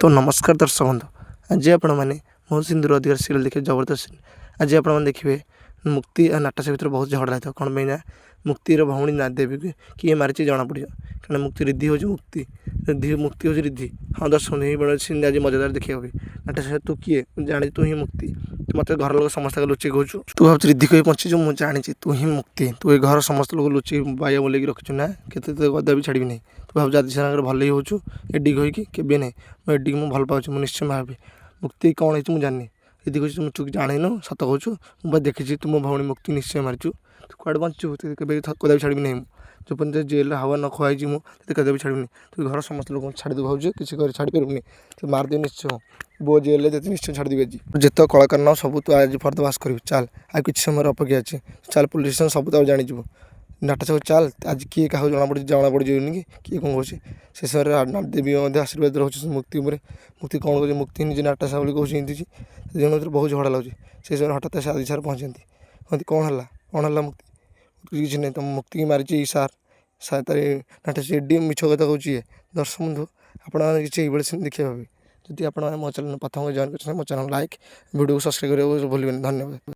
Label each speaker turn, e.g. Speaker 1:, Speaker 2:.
Speaker 1: तो नमस्कार दर्शक बंधु। आज आपण मैंने मो सिंधुर अधिकार सीरियल देखिए जबरदस्त। आज आप देखिए मुक्ति और नाटा से भर बहुत झगड़ा था कौन पाई मुक्तिर भौणी ना देवी किए मारी जना पड़ क्या मुक्ति रिद्धि हूँ मुक्ति मुक्ति हूँ रिद्धि। हाँ दर्शक बड़े सीन आज मजादार देखिए भी नाटा से तू किए जानी तू ही मुक्ति तू मत घर लोग समस्त लुचि कहूँ तू भाव रिद्धि कही पहुँचीचु मुझे जानी तू ही मुक्ति तू ये घर समस्त लोग लुचि बाया बोल रखिचु ना के गदा भी छाड़ी नहीं तू भाव जाति सागर भल ही होचु एडी कहीकि केबे नहीं मुझे एडी मुझे भल पाऊँ निश्चय भावी मुक्ति कौन है मुझे जानी रिद्धि कहूँ तू जान सत कहूँ मुझे देखी तुम भौणी मुक्ति निश्चय मारिचु तू कड़े बंचु कदा भी छाड़ी नहीं जो पर्यटन जेल हवा न खुआई मुझे कदा भी छाड़ी तू घर समस्त लोग छाड़ी भाव किसी छाड़ी पारूनी तो मारदे निश्चय बो जेल निश्चय छाड़ी आज जित कलाकार न सब तू आज पर्दावास कर चल आ कि समय अपेक्षा अच्छे चल पुलिस स्टेशन सब तो जानी नाटा सब चल आज किए क्या जना पड़ कि किए कौन कहे से समय देवी आशीर्वाद रोचे मुक्ति मुक्ति कौन कहे मुक्ति निजे नाटा साहब कहते जन बहुत झगड़ा लगे से समय हठात से आदि सार पहुँचती कहते कौन है मुक्ति किसी नहीं तुम मुक्ति की मारी सार तार नाटा से एडी मिछ कथा कहूँ दर्शक बंधु आपने किसी सीन देखिए भावी जदि आप मो चैनल प्रथम जॉइन कर मो चैनल लाइक वीडियो को सब्सक्राइब करने भूलें। धन्यवाद।